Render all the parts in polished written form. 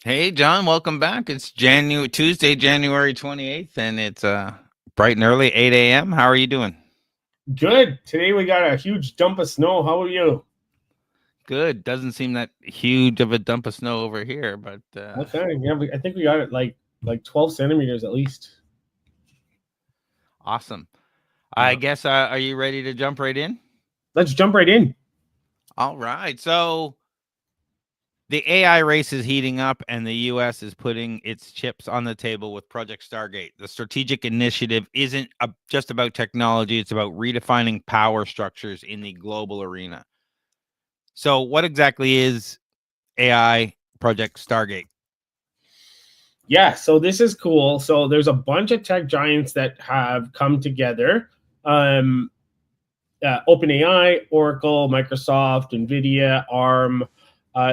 Hey, John, welcome back. It's Tuesday, January 28th, and it's bright and early, 8 a.m. How are you doing? Good. Today we got a huge dump of snow. How are you? Good. Doesn't seem that huge of a dump of snow over here, but Okay. Yeah, I think we got it like 12 centimeters at least. awesome. I Yeah. guess, are you ready to jump right in? Let's jump right in. All right. So the AI race is heating up, and the U.S. is putting its chips on the table with Project Stargate. The strategic initiative isn't just about technology, it's about redefining power structures in the global arena. So, what exactly is AI Project Stargate? Yeah, so this is cool. So there's a bunch of tech giants that have come together. Um, OpenAI, Oracle, Microsoft, NVIDIA, ARM.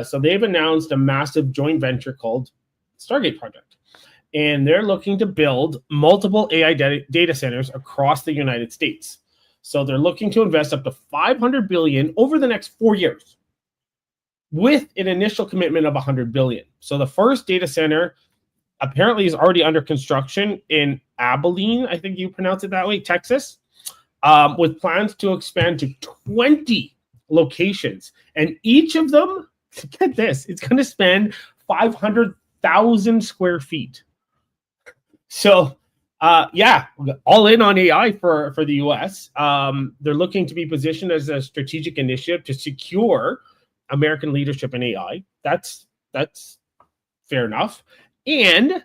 So they've announced a massive joint venture called Stargate Project. And they're looking to build multiple AI data centers across the United States. So they're looking to invest up to 500 billion over the next 4 years with an initial commitment of 100 billion. So the first data center apparently is already under construction in Abilene, I think you pronounce it that way, Texas, with plans to expand to 20 locations. And each of them, get this, it's going to spend 500,000 square feet. So, yeah, all in on AI for the U.S. They're looking to be positioned as a strategic initiative to secure American leadership in AI. That's fair enough, and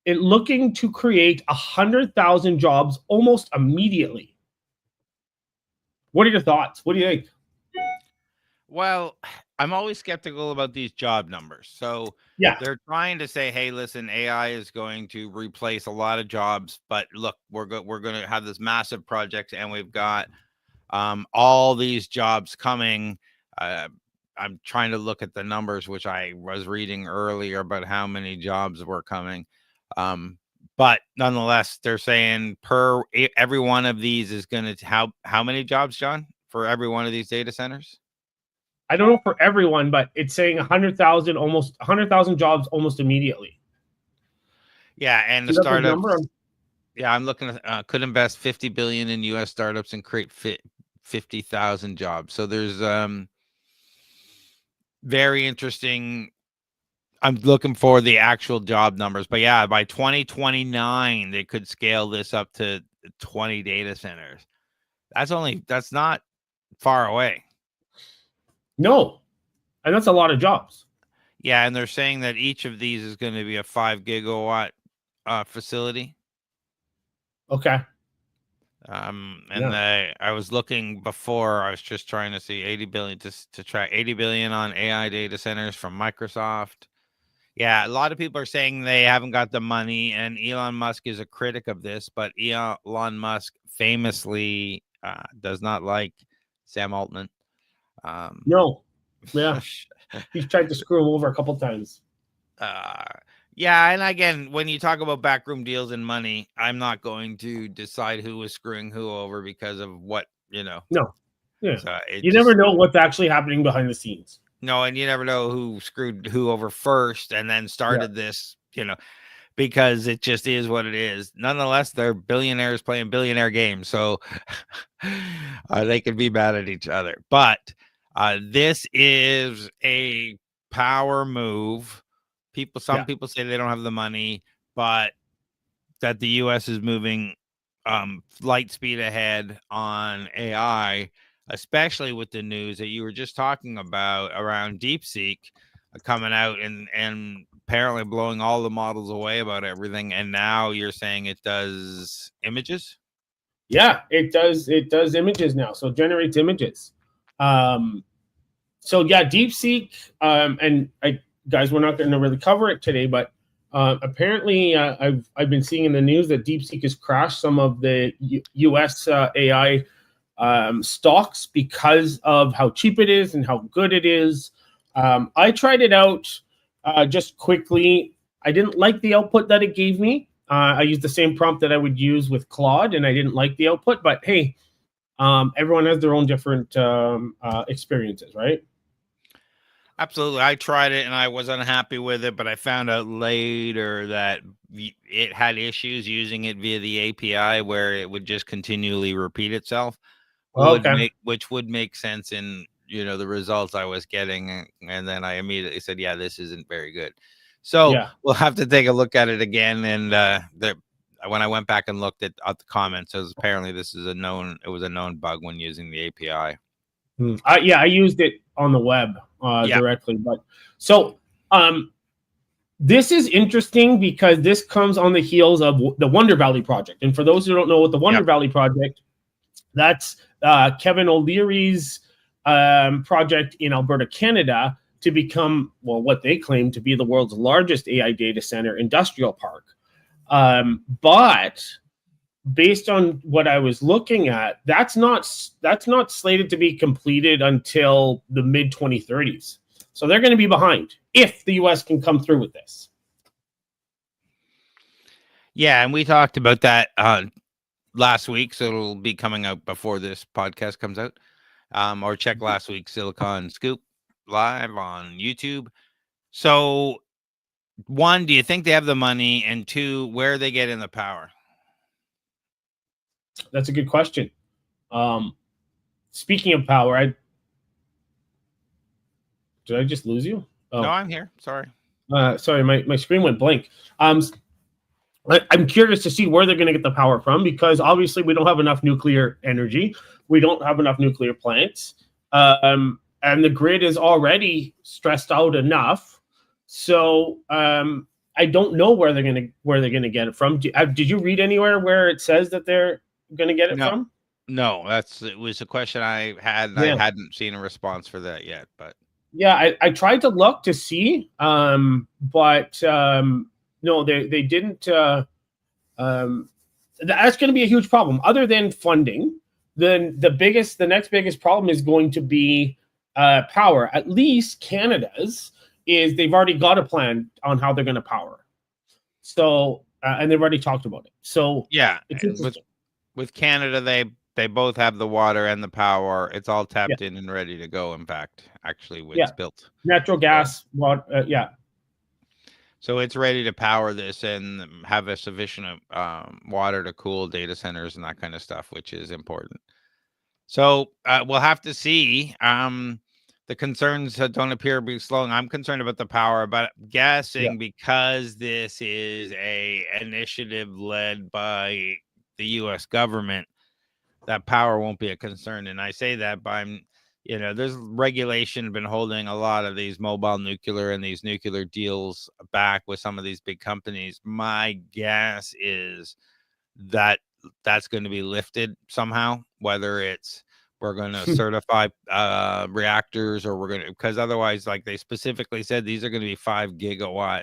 it looking to create 100,000 jobs almost immediately. What are your thoughts? What do you think? Well, I'm always skeptical about these job numbers. So Yeah, they're trying to say, "Hey, listen, AI is going to replace a lot of jobs, but look, we're going to have this massive project, and we've got all these jobs coming." Uh, I'm trying to look at the numbers, which I was reading earlier about how many jobs were coming. Um, but nonetheless, they're saying every one of these is going to how many jobs, John, for every one of these data centers? I don't know for everyone, but it's saying 100,000, almost 100,000 jobs almost immediately. Yeah, and the See that big number? startups. Yeah, I'm looking at could invest 50 billion in U.S. startups and create 50,000 jobs. So there's very interesting. I'm looking for the actual job numbers, but yeah, by 2029 they could scale this up to 20 data centers. That's not far away. No, and that's a lot of jobs. Yeah, and they're saying that each of these is going to be a 5 gigawatt facility. Okay. And Yeah. I was looking before. I was just trying to see 80 billion to track 80 billion on AI data centers from Microsoft. Yeah, a lot of people are saying they haven't got the money, and Elon Musk is a critic of this. But Elon Musk famously does not like Sam Altman. Um, No. Yeah. He's tried to screw him over a couple times. uh, yeah, and again, when you talk about backroom deals and money, I'm not going to decide who was screwing who over because of what you know. No. Yeah. So it You never just know what's actually happening behind the scenes. no, and you never know who screwed who over first and then Yeah. started this, because it just is what it is. Nonetheless, they're billionaires playing billionaire games, so they could be mad at each other. But this is a power move. Some Yeah. people say they don't have the money, but that the U.S. is moving light speed ahead on AI, especially with the news that you were just talking about around DeepSeek coming out and apparently blowing all the models away about everything. And now you're saying it does images? Yeah, it does images now. So it generates images. Um so yeah, DeepSeek, and I guys, we're not going to really cover it today, but apparently, I've been seeing in the news that DeepSeek has crashed some of the U.S. AI stocks because of how cheap it is and how good it is. I tried it out just quickly. I didn't like the output that it gave me. I used the same prompt that I would use with Claude, and I didn't like the output. But hey, everyone has their own different experiences, right? Absolutely. I tried it and I was unhappy with it, but I found out later that it had issues using it via the API where it would just continually repeat itself, Okay. which would make sense in, the results I was getting. And then I immediately said, yeah, this isn't very good. So Yeah. we'll have to take a look at it again. And when I went back and looked at the comments, it was apparently it was a known bug when using the API. Yeah, I used it on the web directly. But so this is interesting because this comes on the heels of the Wonder Valley project. And for those who don't know what the Wonder Valley project, that's Kevin O'Leary's project in Alberta, Canada, to become, well, what they claim to be the world's largest AI data center industrial park. But based on what I was looking at, that's not slated to be completed until the mid 2030s. So they're going to be behind if the US can come through with this. Yeah, and we talked about that last week, so it'll be coming out before this podcast comes out. Or check last week's Silicon Scoop live on YouTube. So, one, do you think they have the money? And two, where are they getting the power? That's a good question. Speaking of power, did I just lose you? Oh. No, I'm here. Sorry. Sorry, my screen went blank. I'm curious to see where they're going to get the power from, because obviously we don't have enough nuclear energy. We don't have enough nuclear plants. And the grid is already stressed out enough. So I don't know where they're going to get it from. Did you read anywhere where it says that they're going to get it from? No, it was a question I had, and I hadn't seen a response for that yet. But yeah, I tried to look to see, but no, they didn't. That's going to be a huge problem. Other than funding, then the next biggest problem is going to be power. At least Canada's is they've already got a plan on how they're going to power. So and they've already talked about it. So yeah, with Canada, they both have the water and the power. It's all tapped in and ready to go. In fact, actually, it's built. Natural gas, water, So it's ready to power this and have a sufficient water to cool data centers and that kind of stuff, which is important. So we'll have to see. The concerns don't appear to be slowing. I'm concerned about the power, but guessing because this is a initiative led by the U.S. government, that power won't be a concern. And I say that by, there's regulation been holding a lot of these mobile nuclear and these nuclear deals back with some of these big companies. My guess is that that's going to be lifted somehow, whether it's we're going to certify reactors, or because otherwise, like they specifically said, these are going to be 5 gigawatt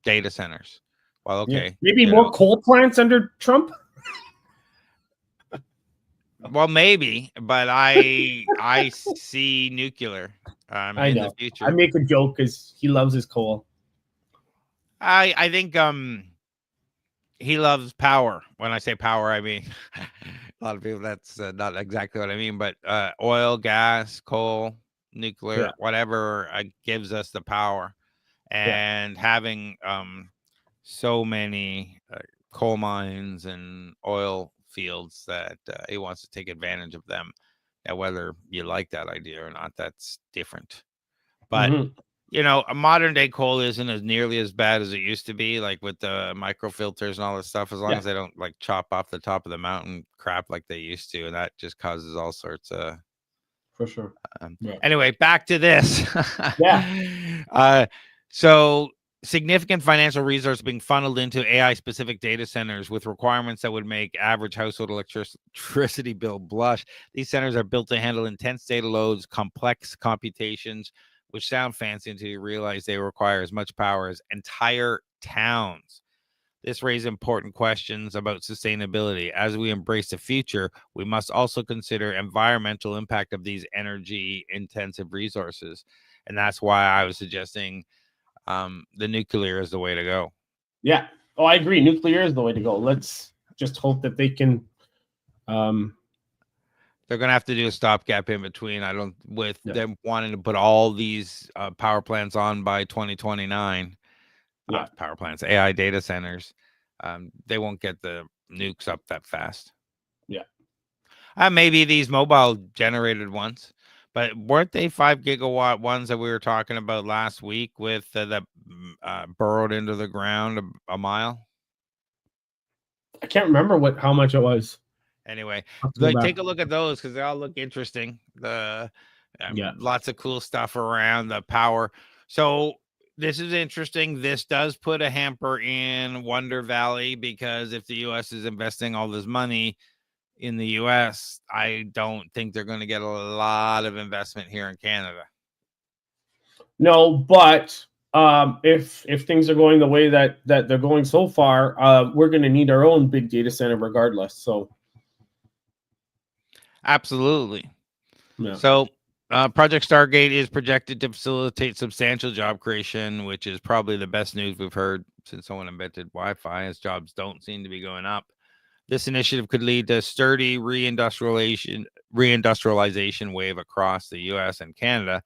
data centers. Well, okay. Maybe more coal plants under Trump. Well, maybe, but I see nuclear in the future. I make a joke because he loves his coal. I think he loves power. When I say power, I mean a lot of people, that's not exactly what I mean, but oil, gas, coal, nuclear, whatever gives us the power. And having so many coal mines and oil fields that he wants to take advantage of them. And whether you like that idea or not, that's different. But a modern day coal isn't as nearly as bad as it used to be, like with the microfilters and all this stuff, as long as they don't like chop off the top of the mountain crap like they used to, and that just causes all sorts of for sure. Anyway, back to this. So significant financial resources being funneled into AI specific data centers with requirements that would make average household electricity bill blush. These centers are built to handle intense data loads, complex computations, which sound fancy until you realize they require as much power as entire towns. This raises important questions about sustainability. As we embrace the future, we must also consider environmental impact of these energy intensive resources. And that's why I was suggesting the nuclear is the way to go. Yeah. Oh, I agree. Nuclear is the way to go. Let's just hope that they can They're going to have to do a stopgap in between. I don't, with Yeah. them wanting to put all these power plants on by 2029. Yeah. Power plants, AI data centers. They won't get the nukes up that fast. Yeah. Maybe these mobile generated ones, but weren't they 5 gigawatt ones that we were talking about last week with that burrowed into the ground a mile? I can't remember how much it was. Anyway, Like, take a look at those because they all look interesting. Yeah. Lots of cool stuff around the power. So this is interesting. This does put a hamper in Wonder Valley because if the U.S. is investing all this money in the U.S., I don't think they're going to get a lot of investment here in Canada. No, but if things are going the way that they're going so far, we're going to need our own big data center regardless. So, absolutely. yeah. So, Project Stargate is projected to facilitate substantial job creation, which is probably the best news we've heard since someone invented Wi-Fi, as jobs don't seem to be going up. This initiative could lead to sturdy reindustrialization wave across the U.S. and Canada,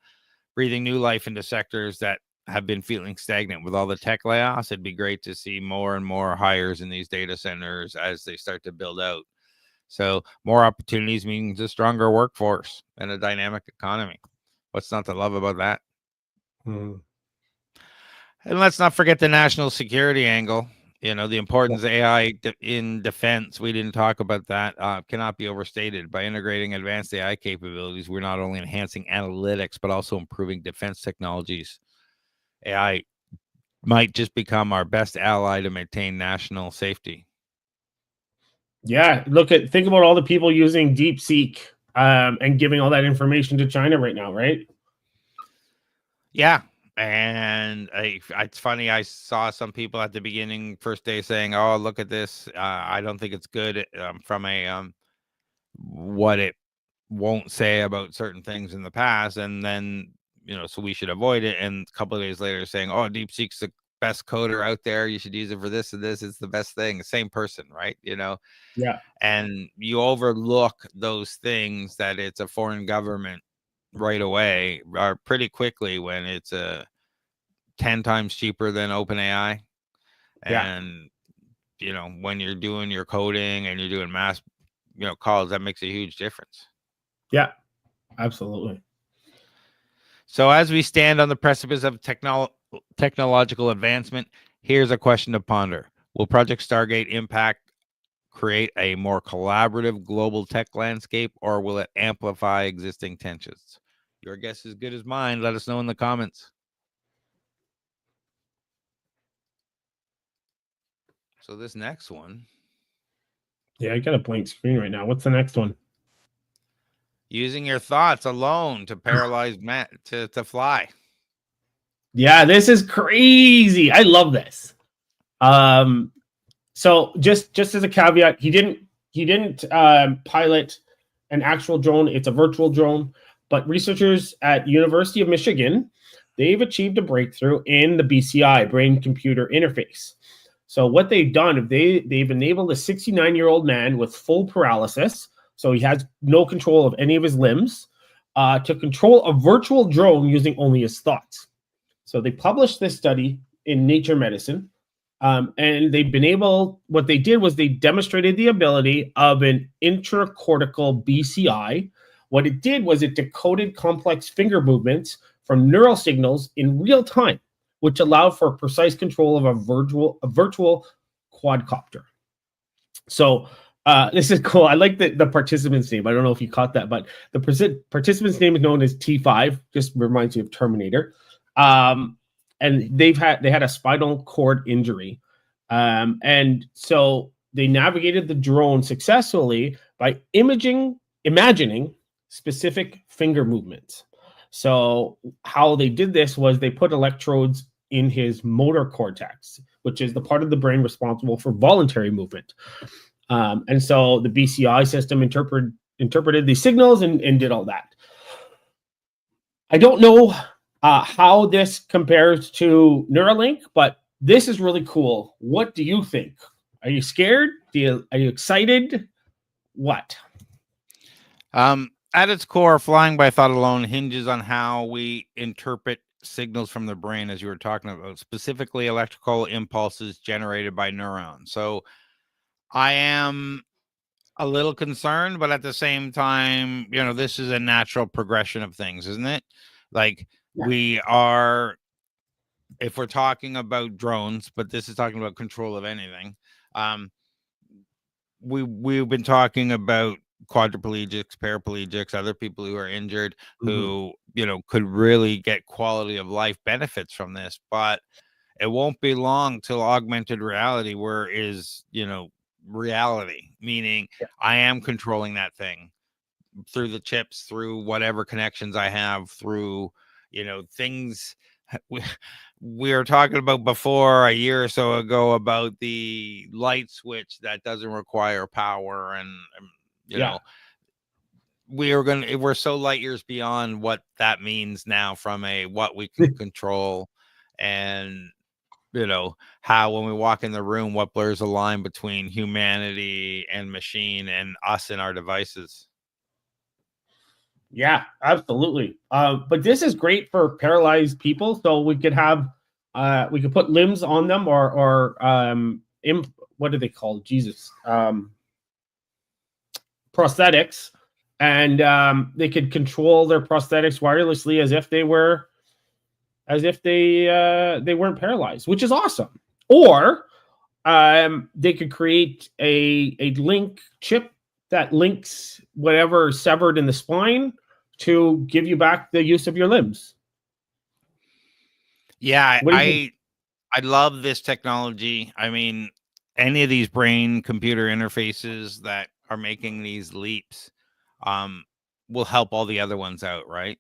breathing new life into sectors that have been feeling stagnant with all the tech layoffs. It'd be great to see more and more hires in these data centers as they start to build out. So more opportunities means a stronger workforce and a dynamic economy. What's not to love about that? Mm. And let's not forget the national security angle. You know, the importance of AI in defense. We didn't talk about that. Cannot be overstated. By integrating advanced AI capabilities, we're not only enhancing analytics, but also improving defense technologies. AI might just become our best ally to maintain national safety. Yeah, think about all the people using DeepSeek and giving all that information to China right now, right? Yeah. And it's funny. I saw some people at the beginning, first day, saying, "Oh, look at this. I don't think it's good from a what it won't say about certain things in the past." And then, so we should avoid it. And a couple of days later saying, "Oh, DeepSeek's the best coder out there. You should use it for this and this. It's the best thing." Same person, right? Yeah. And you overlook those things that it's a foreign government right away or pretty quickly when it's 10 times cheaper than OpenAI. Yeah. And, when you're doing your coding and you're doing mass, calls, that makes a huge difference. Yeah, absolutely. So as we stand on the precipice of technological advancement, here's a question to ponder. Will Project Stargate create a more collaborative global tech landscape, or will it amplify existing tensions? Your guess is as good as mine. Let us know in the comments. So this next one. Yeah, I got a blank screen right now. What's the next one? Using your thoughts alone to paralyze Matt to fly. Yeah, this is crazy. I love this. So just as a caveat, he didn't pilot an actual drone. It's a virtual drone. But researchers at University of Michigan, they've achieved a breakthrough in the BCI, brain-computer interface. So what they've done, they've enabled a 69-year-old man with full paralysis, so he has no control of any of his limbs, to control a virtual drone using only his thoughts. So they published this study in Nature Medicine, and what they did was they demonstrated the ability of an intracortical BCI. What it did was it decoded complex finger movements from neural signals in real time, which allowed for precise control of a virtual quadcopter. So this is cool. I like the participant's name. I don't know if you caught that, but the participant's name is known as T5. Just reminds you of Terminator. And they had a spinal cord injury. And so they navigated the drone successfully by imagining specific finger movements. So how they did this was they put electrodes in his motor cortex, which is the part of the brain responsible for voluntary movement. And so the BCI system interpreted these signals and did all that. I don't know how this compares to Neuralink, but this is really cool. What do you think? Are you scared? Are you excited? What? At its core, flying by thought alone hinges on how we interpret signals from the brain, as you were talking about, specifically electrical impulses generated by neurons. So I am a little concerned, but at the same time, this is a natural progression of things, isn't it? Like Yeah. we are, if we're talking about drones, but this is talking about control of anything. We've been talking about quadriplegics, paraplegics, other people who are injured, who could really get quality of life benefits from this. But it won't be long till augmented reality, where is reality, meaning Yeah. I am controlling that thing through the chips, through whatever connections I have, through things. We were talking about before a year or so ago about the light switch that doesn't require power, and Yeah. we're so light years beyond what that means now from what we can control, and how when we walk in the room, what blurs the line between humanity and machine and us and our devices. Yeah, absolutely. But this is great for paralyzed people. So we could have, we could put limbs on them, or what are they called? Jesus, prosthetics, and they could control their prosthetics wirelessly as if they were, they weren't paralyzed, which is awesome. Or they could create a link chip that links whatever severed in the spine to give you back the use of your limbs. Yeah, What do you think? I love this technology. I mean, any of these brain computer interfaces that are making these leaps um, will help all the other ones out, right?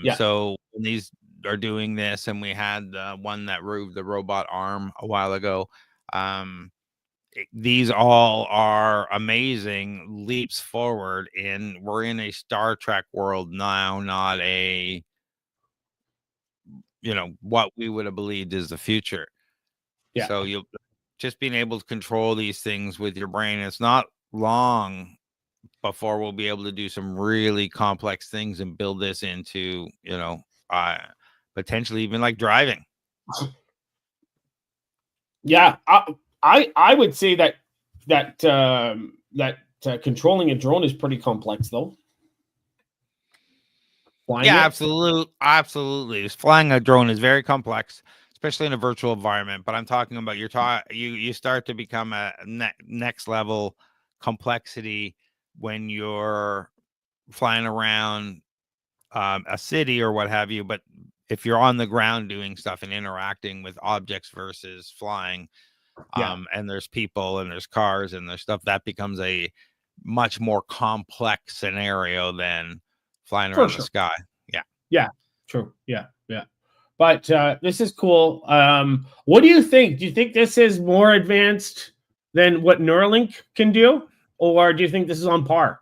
Yeah, So when these are doing this, and we had one that moved the robot arm a while ago. These all are amazing leaps forward, and we're in a Star Trek world now, not a what we would have believed is the future. yeah, So you'll just being able to control these things with your brain. It's not long before we'll be able to do some really complex things and build this into, uh, potentially even like driving. yeah. I would say that controlling a drone is pretty complex, though. Flying Yeah, it. absolutely. Flying a drone is very complex, especially in a virtual environment. But I'm talking about you start to become a next level complexity when you're flying around a city or what have you. But if you're on the ground doing stuff and interacting with objects versus flying, Yeah, and there's people and there's cars and there's stuff, that becomes a much more complex scenario than flying for around the sure. sky. Yeah. Yeah, true. Yeah, yeah. But this is cool. What do you think? Do you think this is more advanced than what Neuralink can do, or do you think this is on par?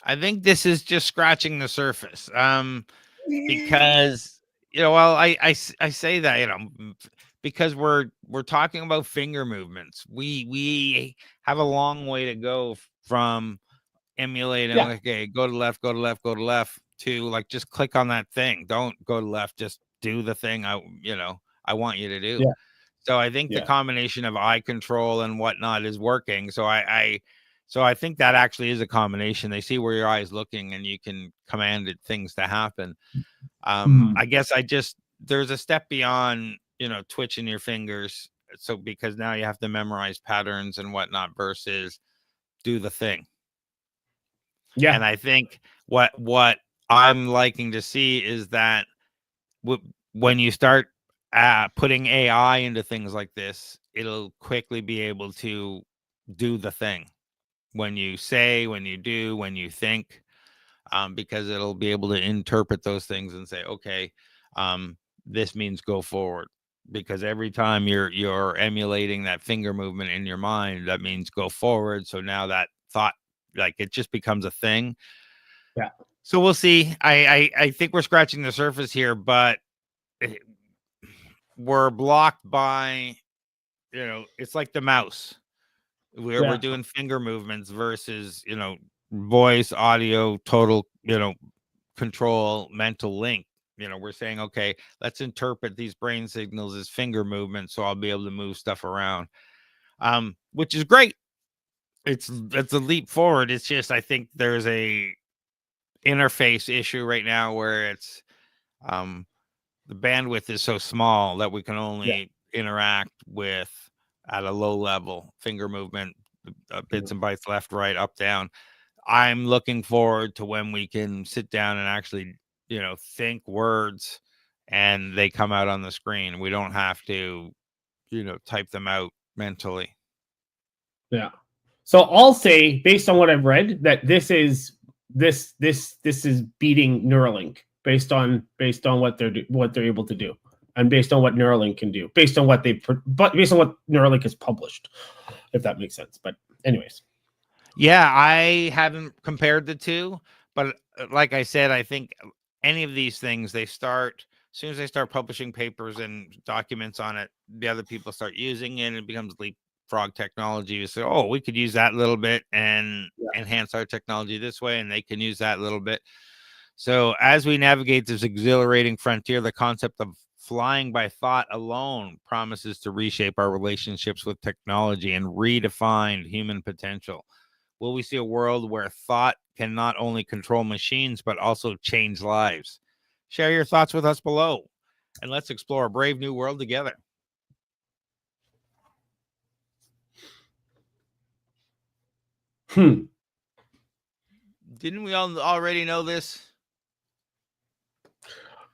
I think this is just scratching the surface. Because well, I say that because we're talking about finger movements. We have a long way to go from emulating. Yeah, Okay, go to left, go to left, go to left. To like just click on that thing. Don't go to left. Just do the thing I want you to do. yeah, So I think the yeah, combination of eye control and whatnot is working. So I think that actually is a combination. They see where your eye is looking, and you can command things to happen. Mhm. I guess there's a step beyond, twitching your fingers. So because now you have to memorize patterns and whatnot versus do the thing. Yeah, And I think what I'm liking to see is that when you start putting AI into things like this, it'll quickly be able to do the thing when you say, when you do, when you think, because it'll be able to interpret those things and say, okay, this means go forward. Because every time you're emulating that finger movement in your mind, that means go forward. So now that thought, like, it just becomes a thing. yeah, So we'll see. I think we're scratching the surface here, but we're blocked by, it's like the mouse. We're doing finger movements versus, voice, audio, total, control, mental link. We're saying, okay, let's interpret these brain signals as finger movements, so I'll be able to move stuff around, which is great. It's a leap forward. It's just, I think there's a interface issue right now where it's the bandwidth is so small that we can only interact with at a low level finger movement, bits and bytes, left, right, up, down. I'm looking forward to when we can sit down and actually, think words and they come out on the screen. We don't have to, type them out mentally. Yeah. So I'll say, based on what I've read, that this is beating Neuralink based on what they're able to do, and based on what Neuralink can do, based on what Neuralink has published, if that makes sense. But anyways, yeah, I haven't compared the two, but like I said, I think any of these things, as soon as they start publishing papers and documents on it, the other people start using it, and it becomes leapfrog technology. You say, oh, we could use that little bit and enhance our technology this way, and they can use that little bit. So as we navigate this exhilarating frontier, the concept of flying by thought alone promises to reshape our relationships with technology and redefine human potential. Will we see a world where thought can not only control machines, but also change lives? Share your thoughts with us below, and let's explore a brave new world together. Didn't we all already know this?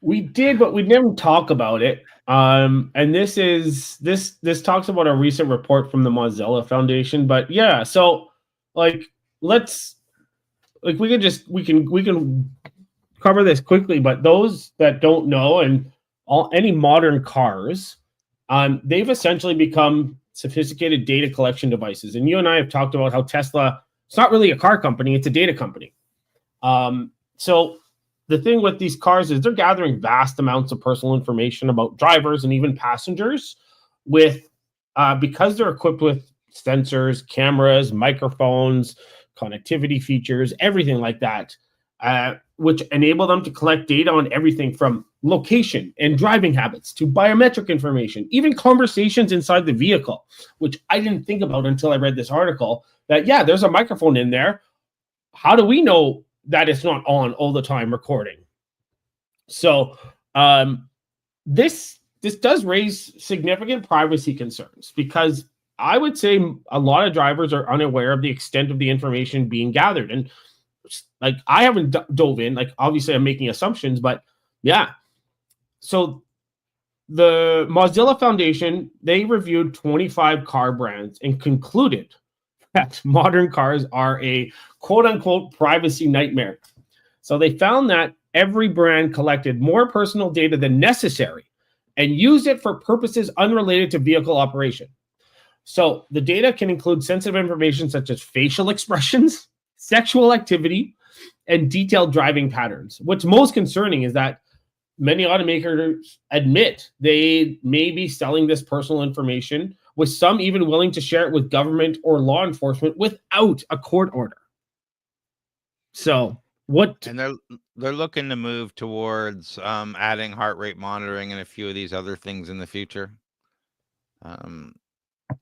We did, but we didn't talk about it. And this talks about a recent report from the Mozilla Foundation. But yeah, so we can cover this quickly. But those that don't know, and any modern cars, they've essentially become sophisticated data collection devices. And you and I have talked about how Tesla, it's not really a car company, it's a data company. So the thing with these cars is they're gathering vast amounts of personal information about drivers and even passengers because they're equipped with sensors, cameras, microphones, connectivity features, everything like that, which enable them to collect data on everything from location and driving habits to biometric information, even conversations inside the vehicle, which I didn't think about until I read this article, that, yeah, there's a microphone in there. How do we know that it's not on all the time recording? So this does raise significant privacy concerns, because I would say a lot of drivers are unaware of the extent of the information being gathered. And I haven't dove in, obviously I'm making assumptions, but yeah. So the Mozilla Foundation, they reviewed 25 car brands and concluded that modern cars are a quote-unquote privacy nightmare. So they found that every brand collected more personal data than necessary and used it for purposes unrelated to vehicle operation. So the data can include sensitive information such as facial expressions, sexual activity, and detailed driving patterns. What's most concerning is that many automakers admit they may be selling this personal information, with some even willing to share it with government or law enforcement without a court order. So what? And they're looking to move towards adding heart rate monitoring and a few of these other things in the future.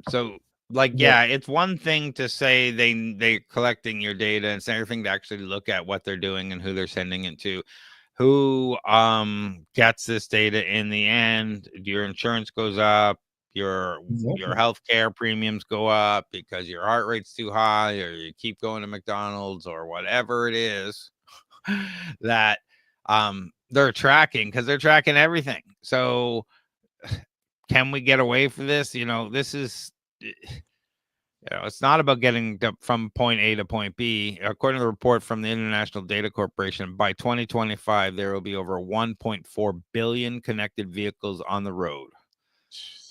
So it's one thing to say they're collecting your data, and it's another thing to actually look at what they're doing and who they're sending it to. Who gets this data in the end? Your insurance goes up, your healthcare premiums go up because your heart rate's too high, or you keep going to McDonald's, or whatever it is that they're tracking, because they're tracking everything. So can we get away from this? This is, it's not about getting from point A to point B. According to the report from the International Data Corporation, by 2025, there will be over 1.4 billion connected vehicles on the road.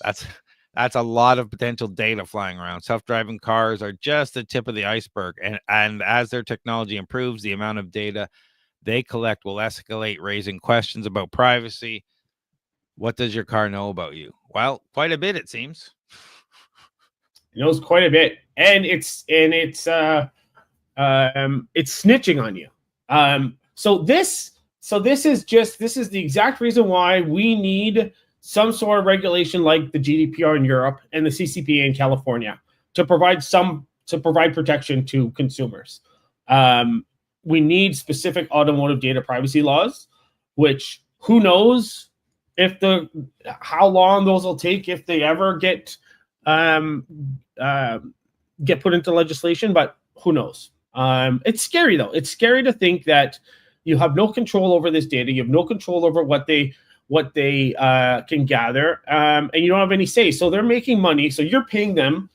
That's a lot of potential data flying around. Self-driving cars are just the tip of the iceberg. And as their technology improves, the amount of data they collect will escalate, raising questions about privacy. What does your car know about you? Well, quite a bit, it seems. It knows quite a bit, and it's snitching on you. So this is the exact reason why we need some sort of regulation like the GDPR in Europe and the CCPA in California to provide protection to consumers. We need specific automotive data privacy laws, which who knows how long those will take if they ever get put into legislation, but who knows? It's scary though. It's scary to think that you have no control over this data. You have no control over what they can gather, and you don't have any say. So they're making money. So you're paying them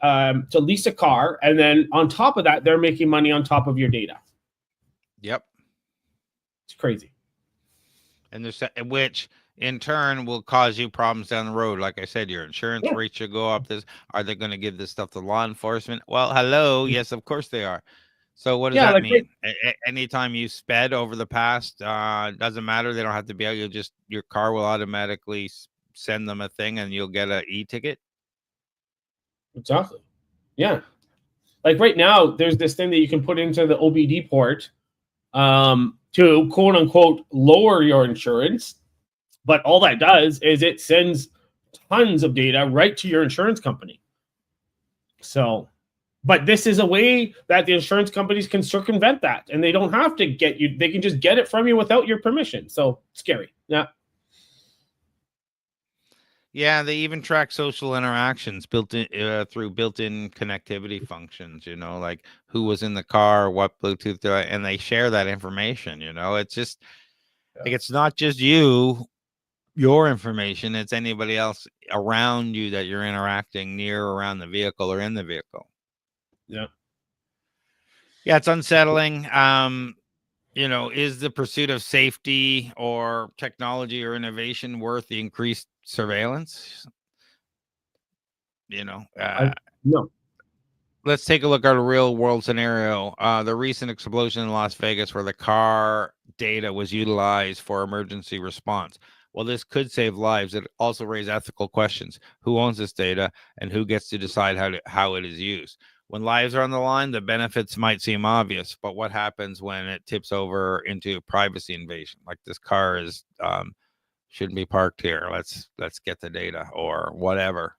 to lease a car, and then on top of that, they're making money on top of your data. Yep, it's crazy. And which in turn will cause you problems down the road. Like I said, your insurance rates should go up. Are they going to give this stuff to law enforcement? Well, hello, yes, of course they are. So what does that mean? Anytime you sped over the past, doesn't matter. They don't have to be out. Your car will automatically send them a thing, and you'll get an e-ticket. Exactly. Yeah. Like right now, there's this thing that you can put into the OBD port to quote unquote lower your insurance. But all that does is it sends tons of data right to your insurance company. So, but this is a way that the insurance companies can circumvent that, and they don't have to get you. They can just get it from you without your permission. So scary. Yeah. Yeah, they even track social interactions built in through built-in connectivity functions. Like who was in the car, what Bluetooth, and they share that information. It's just like it's not just your information, it's anybody else around you that you're interacting near, around the vehicle, or in the vehicle. Yeah, it's unsettling. Is the pursuit of safety or technology or innovation worth the increased surveillance? No. Let's take a look at a real world scenario. The recent explosion in Las Vegas, where the car data was utilized for emergency response. Well, this could save lives. It also raises ethical questions. Who owns this data, and who gets to decide how it is used? When lives are on the line, the benefits might seem obvious, but what happens when it tips over into privacy invasion? Like this car shouldn't be parked here. Let's get the data or whatever.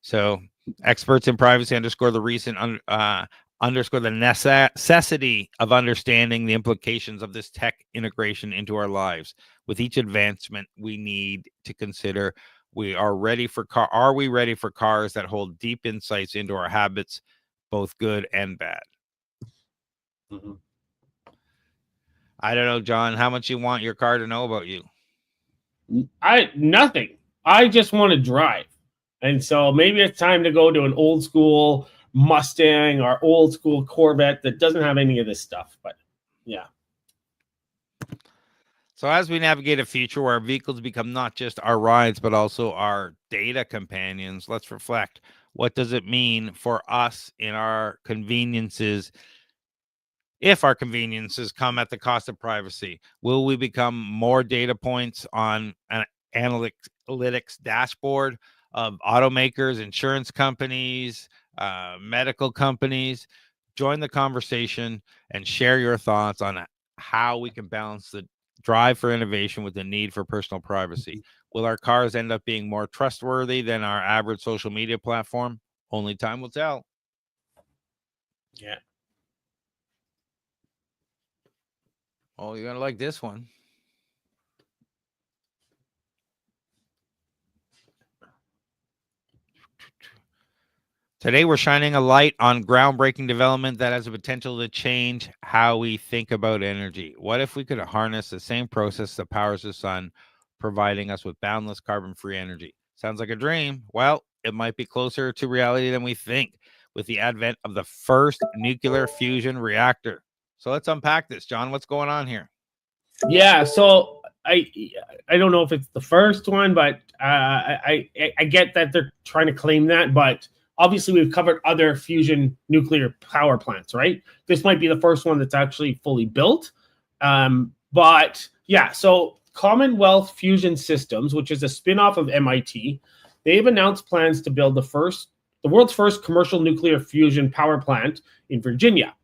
So experts in privacy underscore the necessity of understanding the implications of this tech integration into our lives. With each advancement, we need to consider are we ready for cars that hold deep insights into our habits, both good and bad? Mm-hmm. I don't know, John, how much you want your car to know about you? Nothing. I just want to drive. And so maybe it's time to go to an old school Mustang or old school Corvette that doesn't have any of this stuff. But yeah. So as we navigate a future where our vehicles become not just our rides, but also our data companions, let's reflect. What does it mean for us in our conveniences? If our conveniences come at the cost of privacy, will we become more data points on an analytics dashboard of automakers, insurance companies, medical companies? Join the conversation and share your thoughts on how we can balance the drive for innovation with the need for personal privacy. Will our cars end up being more trustworthy than our average social media platform? Only time will tell. Yeah. Oh, you're going to like this one. Today, we're shining a light on groundbreaking development that has the potential to change how we think about energy. What if we could harness the same process that powers the sun, providing us with boundless carbon-free energy? Sounds like a dream. Well, it might be closer to reality than we think with the advent of the first nuclear fusion reactor. So let's unpack this, John. What's going on here? Yeah, so I don't know if it's the first one, but I get that they're trying to claim that, but obviously we've covered other fusion nuclear power plants, right? This might be the first one that's actually fully built. But yeah, so Commonwealth Fusion Systems, which is a spin-off of MIT, they've announced plans to build the world's first commercial nuclear fusion power plant in Virginia.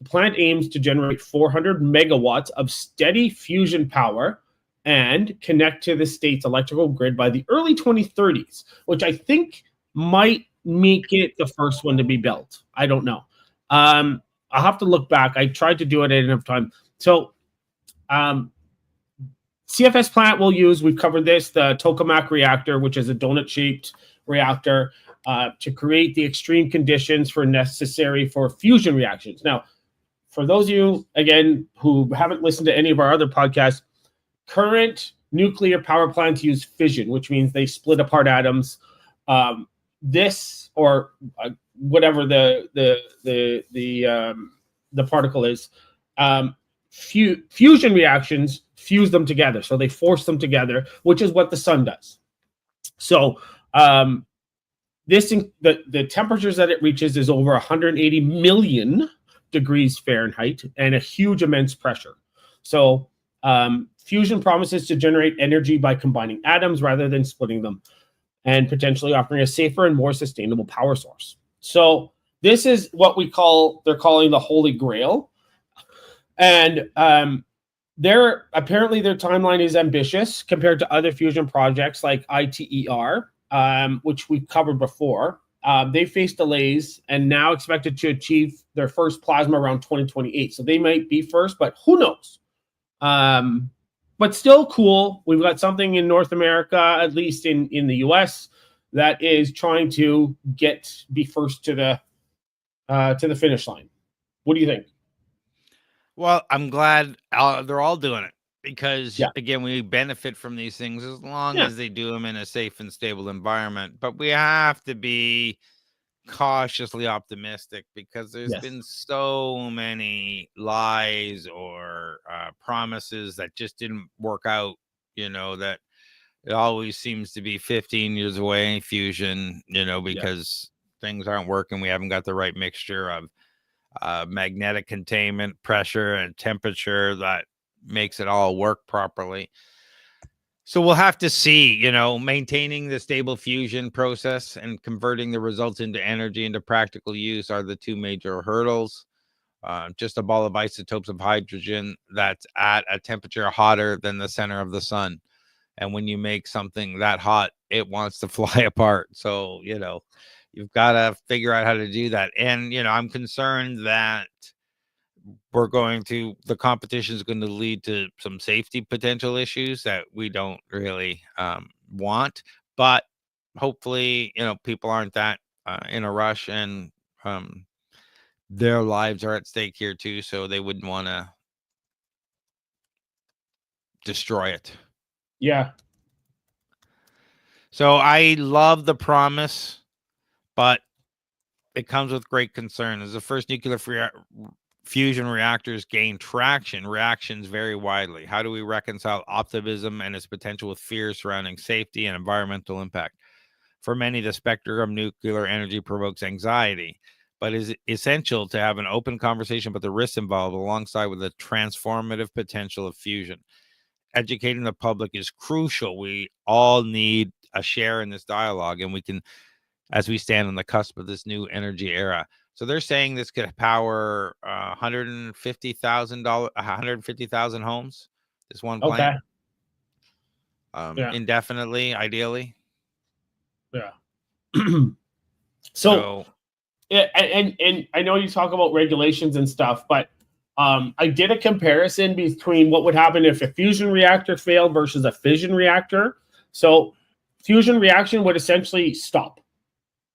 The plant aims to generate 400 megawatts of steady fusion power and connect to the state's electrical grid by the early 2030s, which I think might make it the first one to be built. I don't know. I'll have to look back. I tried to do it, I didn't have time. So CFS plant will use, we've covered this, the tokamak reactor, which is a donut-shaped reactor, to create the extreme conditions necessary for fusion reactions. Now, for those of you, again, who haven't listened to any of our other podcasts, current nuclear power plants use fission, which means they split apart atoms. Whatever the particle is, fusion reactions fuse them together, so they force them together, which is what the sun does. So the temperatures that it reaches is over 180 million degrees Fahrenheit and a huge immense pressure. So fusion promises to generate energy by combining atoms rather than splitting them, and potentially offering a safer and more sustainable power source. So this is what they're calling the Holy Grail. And their timeline is ambitious compared to other fusion projects like ITER, which we've covered before. They faced delays and now expected to achieve their first plasma around 2028. So they might be first, but who knows? But still cool. We've got something in North America, at least in the US, that is trying to be first to the finish line. What do you think? Well, I'm glad they're all doing it because, again, we benefit from these things as long as they do them in a safe and stable environment. But we have to be cautiously optimistic because there's been so many lies or promises that just didn't work out, that it always seems to be 15 years away in fusion, because things aren't working. We haven't got the right mixture of magnetic containment, pressure, and temperature that makes it all work properly. So we'll have to see, maintaining the stable fusion process and converting the results into energy into practical use are the two major hurdles. Just a ball of isotopes of hydrogen that's at a temperature hotter than the center of the sun. And when you make something that hot, it wants to fly apart. So, you've got to figure out how to do that. And, I'm concerned that the competition is going to lead to some safety potential issues that we don't really want. But hopefully, people aren't that in a rush, and their lives are at stake here too. So they wouldn't want to destroy it. Yeah. So I love the promise, but it comes with great concern. As the first nuclear fusion reactors gain traction, reactions vary widely. How do we reconcile optimism and its potential with fears surrounding safety and environmental impact? For many, the specter of nuclear energy provokes anxiety, but is essential to have an open conversation about the risks involved alongside with the transformative potential of fusion. Educating the public is crucial. We all need a share in this dialogue, and we can, as we stand on the cusp of this new energy era. So they're saying this could power 150,000 homes. This one plant, indefinitely, ideally. Yeah. So and I know you talk about regulations and stuff, but I did a comparison between what would happen if a fusion reactor failed versus a fission reactor. So fusion reaction would essentially stop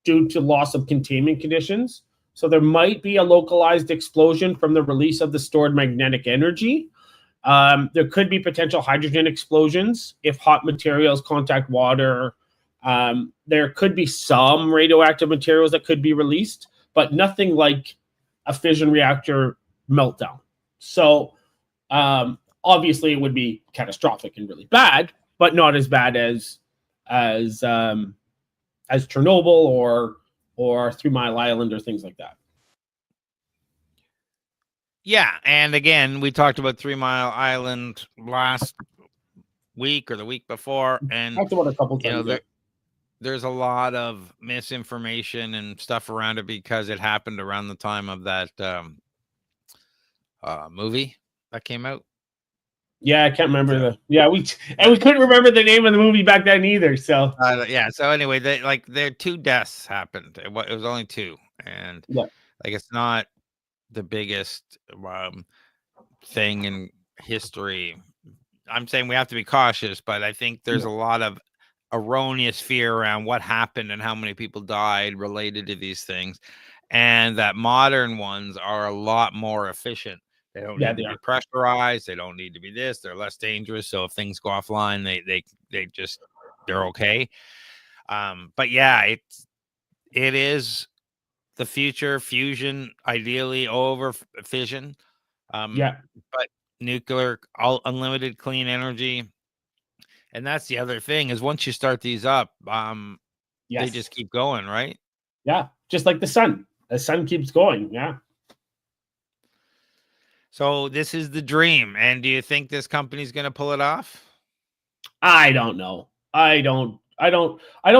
due to loss of containment conditions. So there might be a localized explosion from the release of the stored magnetic energy. There could be potential hydrogen explosions if hot materials contact water. There could be some radioactive materials that could be released, but nothing like a fission reactor meltdown. So obviously it would be catastrophic and really bad, but not as bad as Chernobyl or 3 Mile Island or things like that. Yeah, and again, we talked about 3 Mile Island last week or the week before, and talked about a couple times. there's a lot of misinformation and stuff around it because it happened around the time of that movie that came out. Yeah, I can't remember So, we couldn't remember the name of the movie back then either. So yeah. So anyway, their 2 deaths happened. It was only 2, and yeah, like it's not the biggest thing in history. I'm saying we have to be cautious, but I think there's a lot of erroneous fear around what happened and how many people died related to these things, and that modern ones are a lot more efficient. They don't yeah, need they to are. be pressurized. They don't need to be this. They're less dangerous. So if things go offline, they just they're okay. But yeah, it is the future. Fusion, ideally over fission. Yeah, But nuclear, all unlimited clean energy. And that's the other thing is once you start these up, they yes, just keep going, right? yeah. Just like the sun. The sun keeps going. Yeah. So this is the dream. And do you think this company's going to pull it off? I don't know. I don't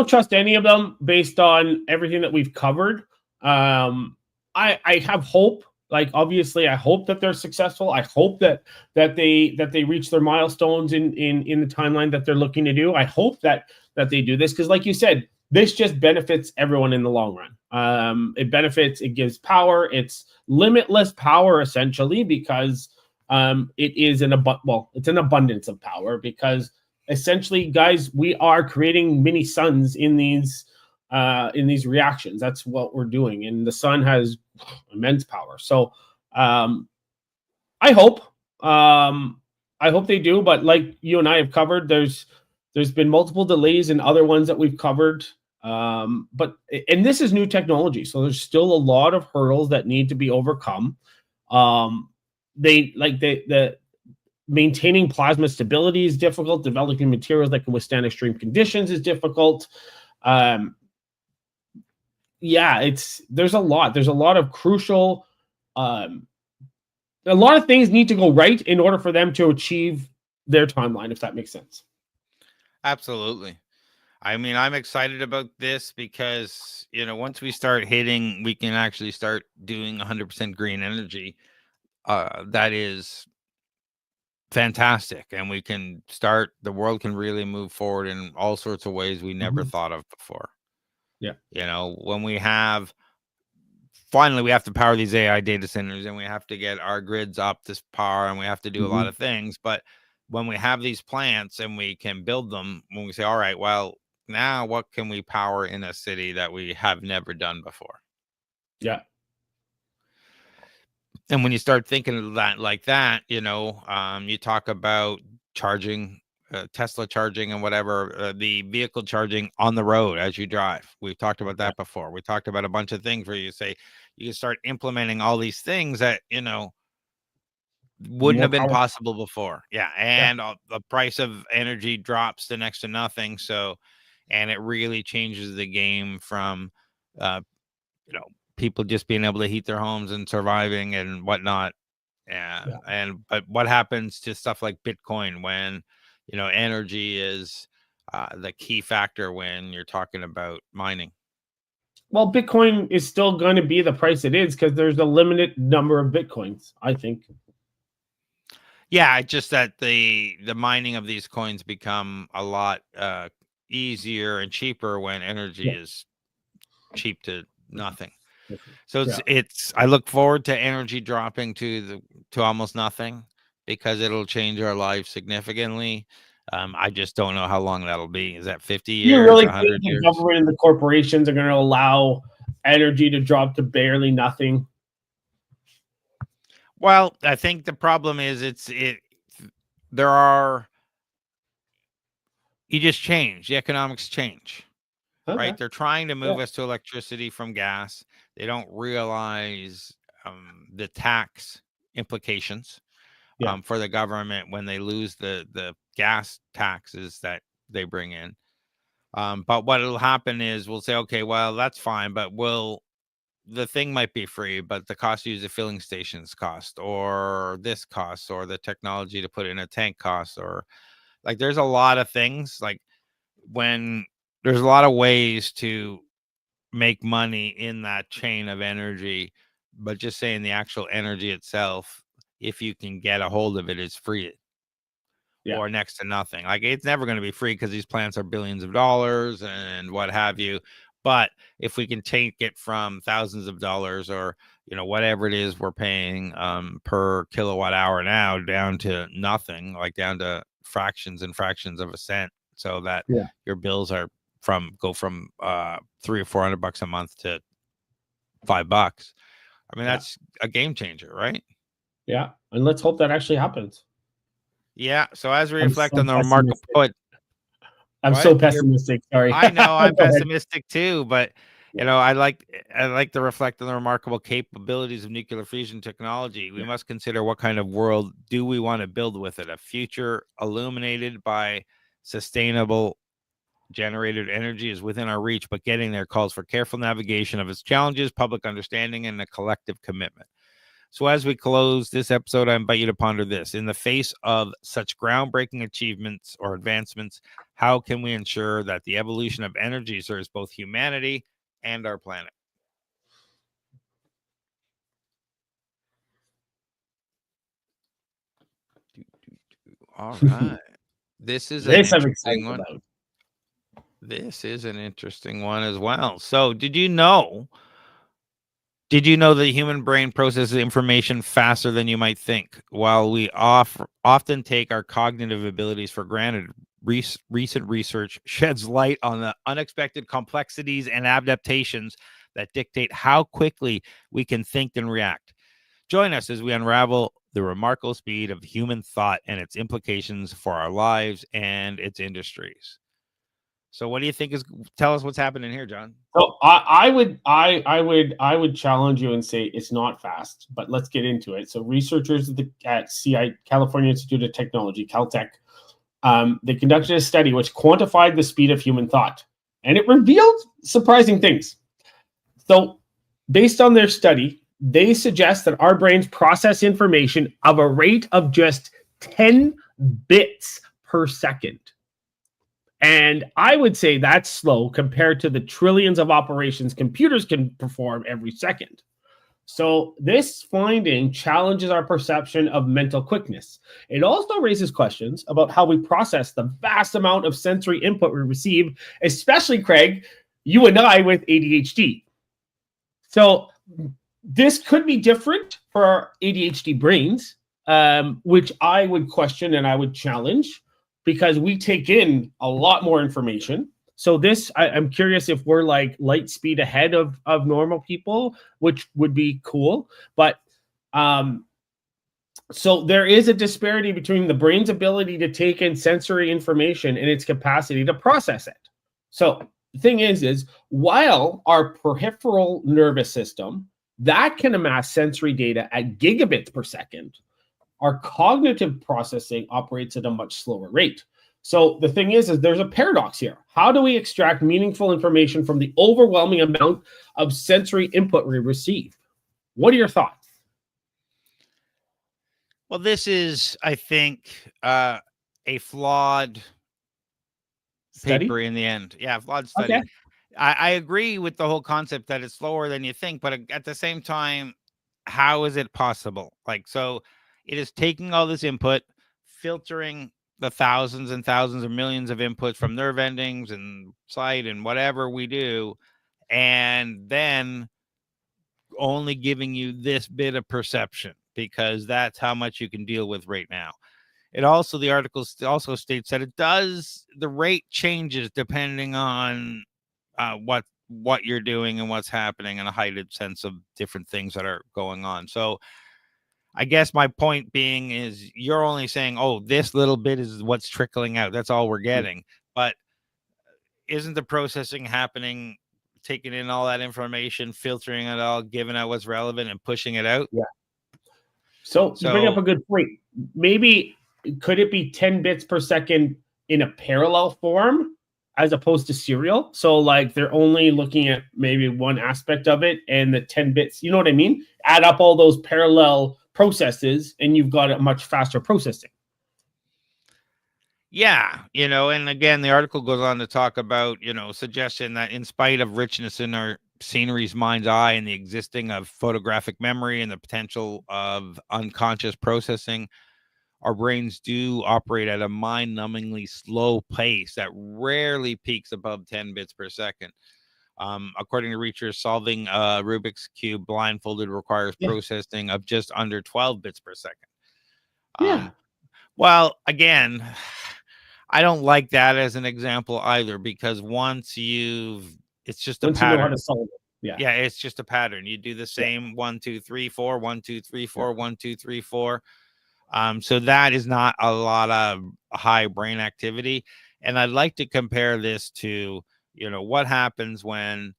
trust any of them based on everything that we've covered. I have hope. Like obviously, I hope that they're successful. I hope that they reach their milestones in the timeline that they're looking to do. I hope that they do this because, like you said, this just benefits everyone in the long run. It benefits. It gives power. It's limitless power essentially because it is it's an abundance of power because essentially, guys, we are creating mini suns in these reactions. That's what we're doing, and the sun has immense power. So, I hope, I hope they do. But like you and I have covered, there's been multiple delays in other ones that we've covered. But and this is new technology, so there's still a lot of hurdles that need to be overcome. They like the maintaining plasma stability is difficult. Developing materials that can withstand extreme conditions is difficult. Yeah, there's a lot of crucial, a lot of things need to go right in order for them to achieve their timeline, if that makes sense. Absolutely. I mean, I'm excited about this because, once we start hitting, we can actually start doing 100% green energy. That is fantastic. And we can start, the world can really move forward in all sorts of ways we never thought of before. Yeah. When finally we have to power these AI data centers and we have to get our grids up this power and we have to do a lot of things. But when we have these plants and we can build them, when we say, all right, well, now what can we power in a city that we have never done before? Yeah. And when you start thinking of that like that, you talk about charging, Tesla charging and whatever, the vehicle charging on the road as you drive. We've talked about that before. We talked about a bunch of things where you say you can start implementing all these things that, wouldn't have been possible before. Yeah. And the price of energy drops to next to nothing. So, and it really changes the game from, people just being able to heat their homes and surviving and whatnot. But what happens to stuff like Bitcoin when, energy is the key factor when you're talking about mining? Well, Bitcoin is still going to be the price it is because there's a limited number of Bitcoins, I think. Yeah, it's just that the mining of these coins become a lot easier and cheaper when energy is cheap to nothing. So it's I look forward to energy dropping to almost nothing because it'll change our lives significantly. I just don't know how long that'll be. Is that 50 You years, really think 100 the years? government and the corporations are going to allow energy to drop to barely nothing? Well, I think the problem is there are you just change. The economics change. Okay. Right? They're trying to move us to electricity from gas. They don't realize the tax implications for the government when they lose the gas taxes that they bring in. But what will happen is we'll say, okay, well, that's fine, but the thing might be free, but the cost to use the filling stations cost, or this costs, or the technology to put in a tank costs, or like there's a lot of things like when there's a lot of ways to make money in that chain of energy, but just saying the actual energy itself, if you can get a hold of it, is free or next to nothing. Like, it's never going to be free because these plants are billions of dollars and what have you. But if we can take it from thousands of dollars, or whatever it is we're paying per kilowatt hour now, down to nothing, like down to fractions and fractions of a cent, so that your bills go from $300 or $400 a month to $5. I mean, that's a game changer, right? Yeah, and let's hope that actually happens. Yeah. So as we reflect on the remarkable, I'm so pessimistic. Sorry. I know I'm pessimistic too, but I like to reflect on the remarkable capabilities of nuclear fusion technology. We must consider, what kind of world do we want to build with it? A future illuminated by sustainable generated energy is within our reach, but getting there calls for careful navigation of its challenges, public understanding, and a collective commitment. So as we close this episode, I invite you to ponder this. In the face of such groundbreaking achievements or advancements, how can we ensure that the evolution of energy serves both humanity and our planet? All right. This is an interesting one. This is an interesting one as well. So did you know the human brain processes information faster than you might think? While we often take our cognitive abilities for granted, recent research sheds light on the unexpected complexities and adaptations that dictate how quickly we can think and react. Join us as we unravel the remarkable speed of human thought and its implications for our lives and its industries. So what do you think tell us what's happening here, John? So I would challenge you and say it's not fast, but let's get into it. So researchers at California Institute of Technology, Caltech, they conducted a study which quantified the speed of human thought, and it revealed surprising things. So based on their study, they suggest that our brains process information of a rate of just 10 bits per second. And I would say that's slow compared to the trillions of operations computers can perform every second. So this finding challenges our perception of mental quickness. It also raises questions about how we process the vast amount of sensory input we receive, especially, Craig, you and I with ADHD. So this could be different for our ADHD brains, which I would question and I would challenge, because we take in a lot more information. So this, I'm curious if we're like light speed ahead of normal people, which would be cool. But so there is a disparity between the brain's ability to take in sensory information and its capacity to process it. So the thing is while our peripheral nervous system, that can amass sensory data at gigabits per second, our cognitive processing operates at a much slower rate. So the thing is there's a paradox here. How do we extract meaningful information from the overwhelming amount of sensory input we receive? What are your thoughts? Well, this is, I think, a flawed paper in the end. Yeah, flawed study. Okay. I agree with the whole concept that it's slower than you think, but at the same time, how is it possible? Like, so it is taking all this input, filtering the thousands and thousands of millions of inputs from nerve endings and sight and whatever we do, and then only giving you this bit of perception, because that's how much you can deal with right now. It also, the article also states that the rate changes depending on what you're doing and what's happening, and a heightened sense of different things that are going on. So I guess my point being is, you're only saying, oh, this little bit is what's trickling out. That's all we're getting. But isn't the processing happening, taking in all that information, filtering it all, giving out what's relevant and pushing it out? Yeah. So you bring up a good point. Maybe could it be 10 bits per second in a parallel form as opposed to serial? So like they're only looking at maybe one aspect of it, and the 10 bits, you know what I mean? Add up all those parallel processes and you've got a much faster processing. Yeah, and again, the article goes on to talk about, suggestion that in spite of richness in our scenery's mind's eye and the existing of photographic memory and the potential of unconscious processing, our brains do operate at a mind-numbingly slow pace that rarely peaks above 10 bits per second. According to researchers, solving Rubik's Cube blindfolded requires processing of just under 12 bits per second. Well, again, I don't like that as an example either, because it's just a pattern. You know how to solve it. Yeah, it's just a pattern. You do the same 1, 2, 3, 4, 1, 2, 3, 4, 1, 2, 3, 4. So that is not a lot of high brain activity. And I'd like to compare this to, what happens when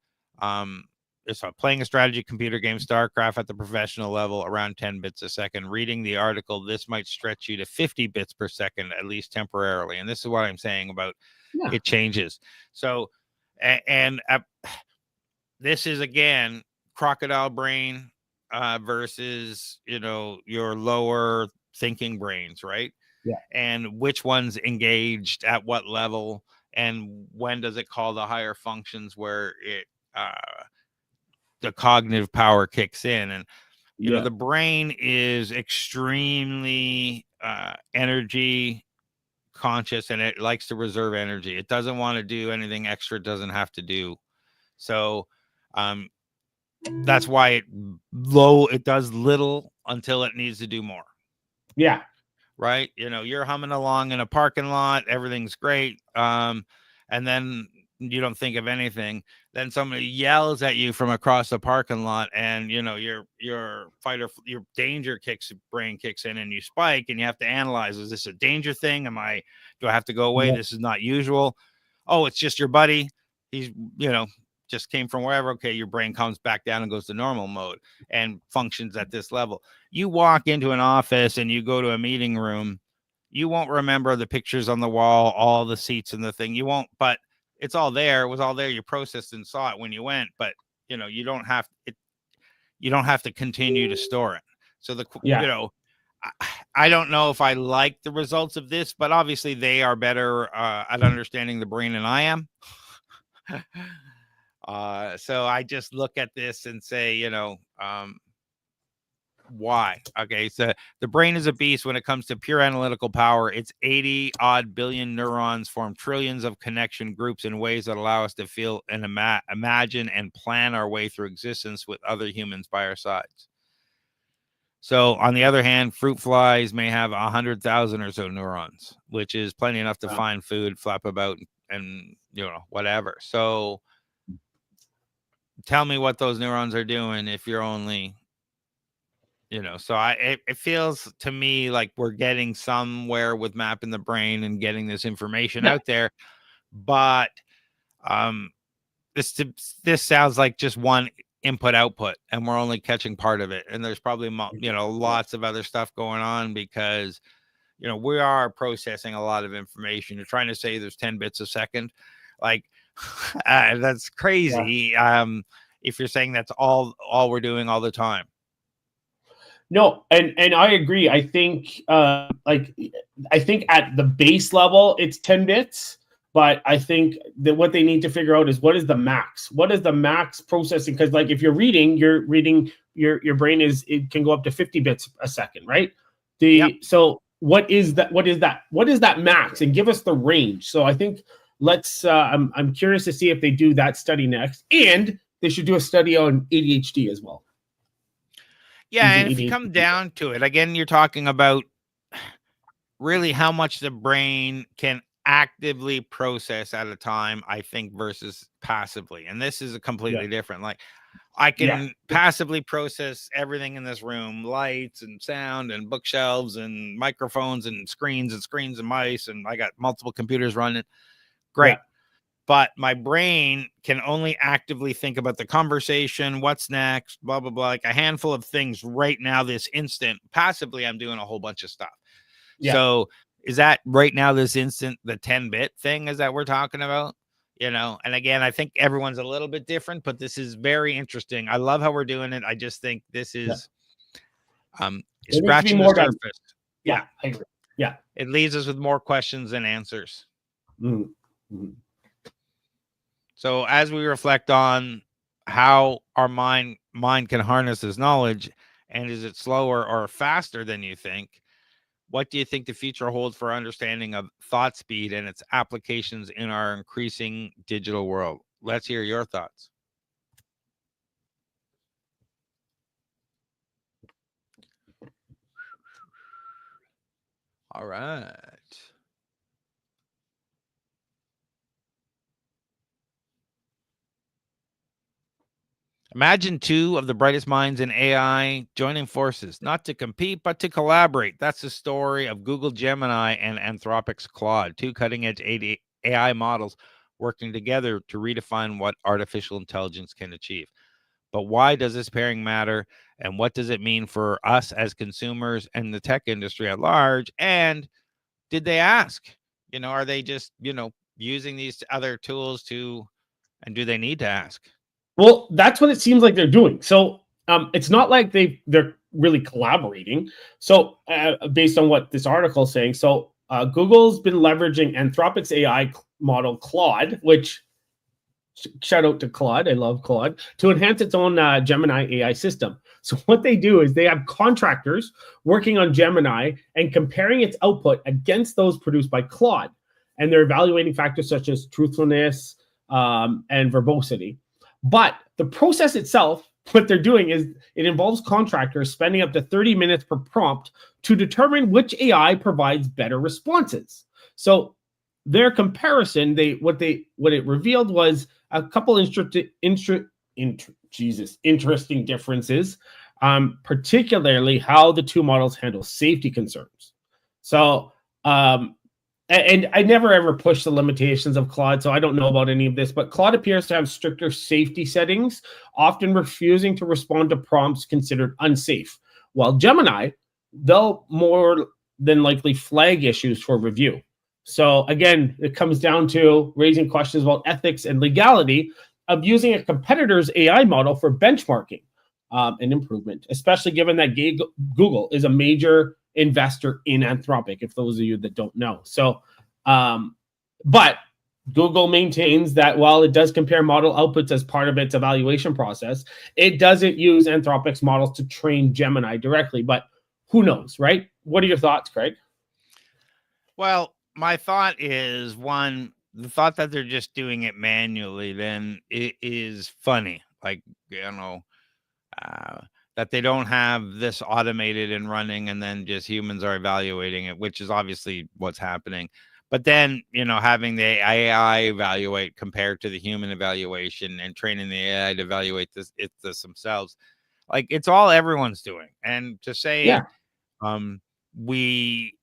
it's playing a strategy computer game, StarCraft at the professional level, around 10 bits a second. Reading the article, this might stretch you to 50 bits per second, at least temporarily. And this is what I'm saying about it changes. So, this is, again, crocodile brain versus, your lower thinking brains, right? And which one's engaged at what level, and when does it call the higher functions where the cognitive power kicks in. And the brain is extremely energy conscious, and it likes to reserve energy. It doesn't want to do anything extra it doesn't have to do. So that's why it does little until it needs to do more. Right. You're humming along in a parking lot, everything's great, and then you don't think of anything. Then somebody yells at you from across the parking lot, and your danger brain kicks in, and you spike, and you have to analyze: is this a danger thing? Do I have to go away? This is not usual. Oh, it's just your buddy. He's just came from wherever. Okay, your brain comes back down and goes to normal mode and functions at this level. You walk into an office and you go to a meeting room, you won't remember the pictures on the wall, all the seats and the thing. You won't, but it's all there. It was all there. You processed and saw it when you went, but you don't have it. You don't have to continue to store it. So I don't know if I like the results of this, but obviously they are better at understanding the brain than I am. So I just look at this and say, why? Okay, so the brain is a beast when it comes to pure analytical power. It's 80 odd billion neurons form trillions of connection groups in ways that allow us to feel and imagine and plan our way through existence with other humans by our sides. So on the other hand, fruit flies may have 100,000 or so neurons, which is plenty enough to find food, flap about, and whatever. So tell me what those neurons are doing if you're only, so it feels to me like we're getting somewhere with mapping the brain and getting this information out there. But this sounds like just one input output, and we're only catching part of it. And there's probably, lots of other stuff going on, because, we are processing a lot of information. You're trying to say there's 10 bits a second. Like, that's crazy. If you're saying that's all we're doing all the time. No, and I agree. I think I think at the base level it's 10 bits, but I think that what they need to figure out is what is the max? What is the max processing? Because if you're reading, your brain it can go up to 50 bits a second, right? So what is that? What is that max? And give us the range. So I think let's I'm curious to see if they do that study next, and they should do a study on ADHD as well. Yeah, and if you come down to it, again, you're talking about really how much the brain can actively process at a time, I think, versus passively. And this is a completely different. Like, I can passively process everything in this room, lights and sound and bookshelves and microphones and screens and mice, and I got multiple computers running. Great. But my brain can only actively think about the conversation, what's next, blah, blah, blah, like a handful of things right now, this instant. Passively, I'm doing a whole bunch of stuff. So is that right now, this instant, the 10-bit thing is that we're talking about? And again, I think everyone's a little bit different, but this is very interesting. I love how we're doing it. I just think this is scratching the surface. I agree. Yeah. It leaves us with more questions than answers. Mm-hmm. So as we reflect on how our mind can harness this knowledge, and is it slower or faster than you think? What do you think the future holds for understanding of thought speed and its applications in our increasing digital world? Let's hear your thoughts. All right. Imagine two of the brightest minds in AI joining forces, not to compete, but to collaborate. That's the story of Google Gemini and Anthropic's Claude, two cutting-edge AI models working together to redefine what artificial intelligence can achieve. But why does this pairing matter? And what does it mean for us as consumers and the tech industry at large? And did they ask? Are they just, using these other tools and do they need to ask? Well, that's what it seems like they're doing. So it's not like they're really collaborating. So based on what this article is saying, so Google's been leveraging Anthropic's AI model Claude, which shout out to Claude, I love Claude, to enhance its own Gemini AI system. So what they do is they have contractors working on Gemini and comparing its output against those produced by Claude. And they're evaluating factors such as truthfulness and verbosity. But the process itself, what they're doing is it involves contractors spending up to 30 minutes per prompt to determine which AI provides better responses. So their comparison, what it revealed was a couple interesting differences, particularly how the two models handle safety concerns. So, and I never ever pushed the limitations of Claude, so I don't know about any of this, but Claude appears to have stricter safety settings, often refusing to respond to prompts considered unsafe. While Gemini, they'll more than likely flag issues for review. So again, it comes down to raising questions about ethics and legality of using a competitor's AI model for benchmarking and improvement, especially given that Google is a major investor in Anthropic, if those of you that don't know. So, but Google maintains that while it does compare model outputs as part of its evaluation process, it doesn't use Anthropic's models to train Gemini directly. But who knows, right? What are your thoughts, Craig? Well, my thought is, one, the thought that they're just doing it manually, then it is funny. Like, that they don't have this automated and running, and then just humans are evaluating it, which is obviously what's happening. But then, having the AI evaluate compared to the human evaluation and training the AI to evaluate this themselves, like, it's all everyone's doing. And to say, we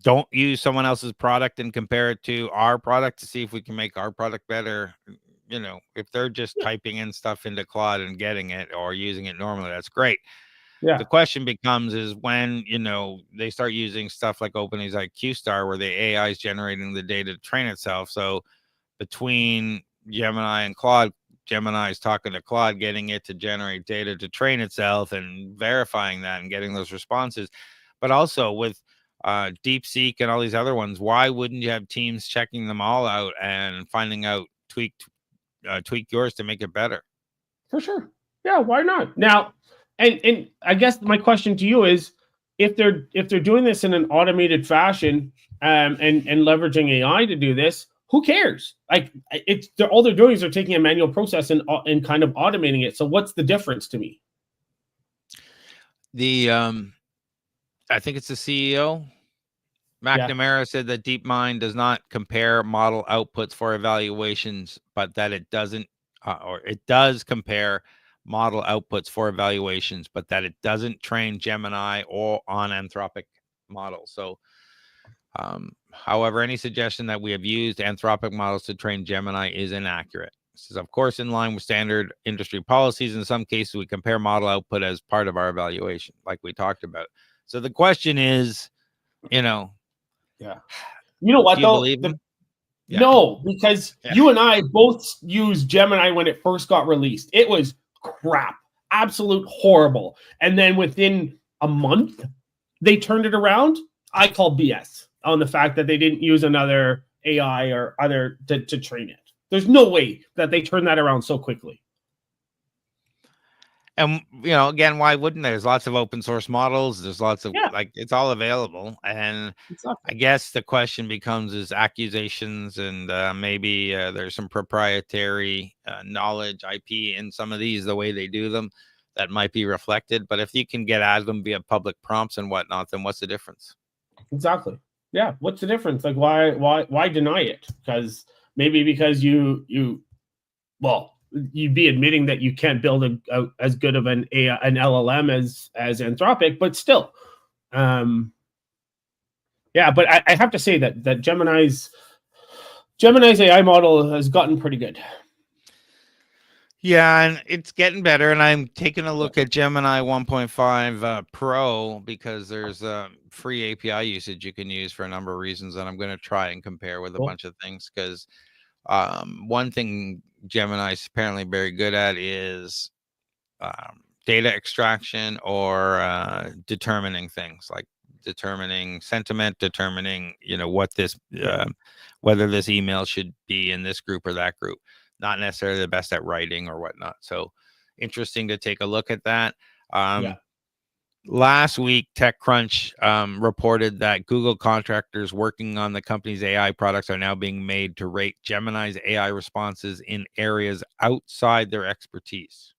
don't use someone else's product and compare it to our product to see if we can make our product better. If they're just typing in stuff into Claude and getting it or using it normally, that's great. Yeah. The question becomes is when, they start using stuff like OpenAI's QStar, where the AI is generating the data to train itself. So between Gemini and Claude, Gemini is talking to Claude, getting it to generate data to train itself and verifying that and getting those responses. But also with DeepSeek and all these other ones, why wouldn't you have teams checking them all out and finding out, tweak yours to make it better? For sure. Yeah, why not? Now, and I guess my question to you is, if they're doing this in an automated fashion and leveraging AI to do this, who cares? Like, all they're doing is they're taking a manual process and kind of automating it. So what's the difference to me? I think it's the CEO, McNamara, said that DeepMind does not compare model outputs for evaluations, but that it doesn't, or it does compare model outputs for evaluations, but that it doesn't train Gemini or on Anthropic models. So, however, any suggestion that we have used Anthropic models to train Gemini is inaccurate. This is, of course, in line with standard industry policies. In some cases, we compare model output as part of our evaluation, like we talked about. So the question is, yeah. You know what, do you though? believe them? No, because you and I both used Gemini when it first got released. It was crap, absolute horrible. And then within a month, they turned it around, I call BS on the fact that they didn't use another AI or other to train it. There's no way that they turned that around so quickly. And, again, why wouldn't there? There's lots of open source models. There's lots of, it's all available. And I guess the question becomes is accusations and maybe there's some proprietary knowledge, IP in some of these, the way they do them, that might be reflected. But if you can get at them via public prompts and whatnot, then what's the difference? Exactly. Yeah. What's the difference? Like, why deny it? Because you'd be admitting that you can't build as good of an LLM as Anthropic, but still, but I have to say that Gemini's AI model has gotten pretty good. Yeah, and it's getting better. And I'm taking a look at Gemini 1.5 Pro because there's free API usage you can use for a number of reasons, and I'm going to try and compare with a bunch of things because one thing Gemini is apparently very good at is data extraction or determining things, like determining sentiment, determining what this whether this email should be in this group or that group. Not necessarily the best at writing or whatnot. So interesting to take a look at that. Last week, TechCrunch reported that Google contractors working on the company's AI products are now being made to rate Gemini's AI responses in areas outside their expertise.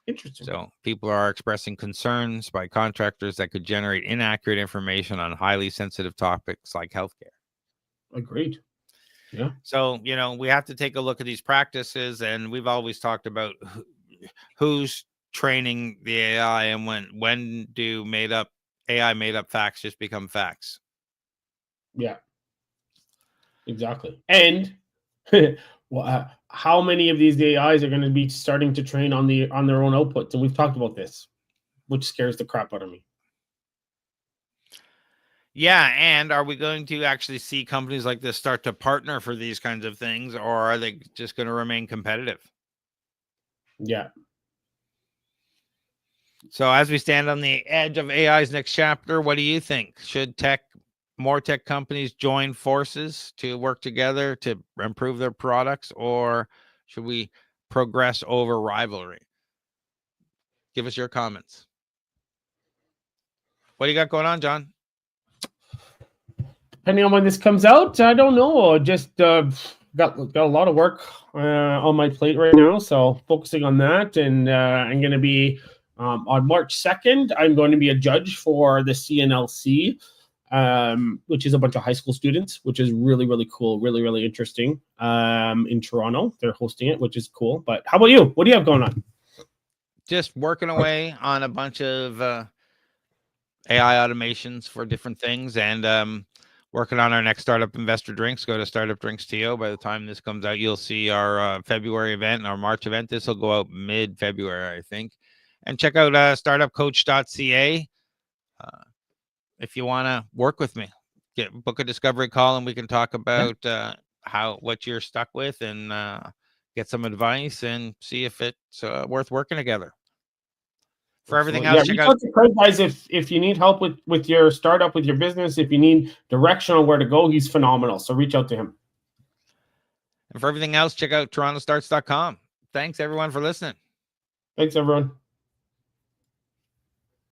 Interesting. So people are expressing concerns by contractors that could generate inaccurate information on highly sensitive topics like healthcare. Agreed. Yeah. So, we have to take a look at these practices, and we've always talked about who's training the AI and when do AI made up facts just become facts. Yeah. Exactly. And how many of these AIs are going to be starting to train on their own outputs? And we've talked about this, which scares the crap out of me. Yeah, and are we going to actually see companies like this start to partner for these kinds of things, or are they just going to remain competitive? Yeah. So as we stand on the edge of AI's next chapter, what do you think? Should more tech companies join forces to work together to improve their products, or should we progress over rivalry? Give us your comments. What do you got going on, John? Depending on when this comes out, I don't know. Just got a lot of work on my plate right now, so focusing on that. And I'm going to be on March 2nd. I'm going to be a judge for the CNLC, which is a bunch of high school students, which is really, really cool, really, really interesting. In Toronto, they're hosting it, which is cool. But how about you? What do you have going on? Just working away on a bunch of AI automations for different things, and working on our next Startup Investor Drinks. Go to Startup Drinks TO. By the time this comes out, you'll see our February event and our March event. This will go out mid-February, I think. And check out startupcoach.ca if you want to work with me. Book a discovery call, and we can talk about what you're stuck with and get some advice and see if it's worth working together. For everything else, check out to Craig, guys. If you need help with your startup, with your business, if you need direction on where to go, he's phenomenal. So reach out to him. And for everything else, check out torontostarts.com. Thanks, everyone, for listening. Thanks, everyone.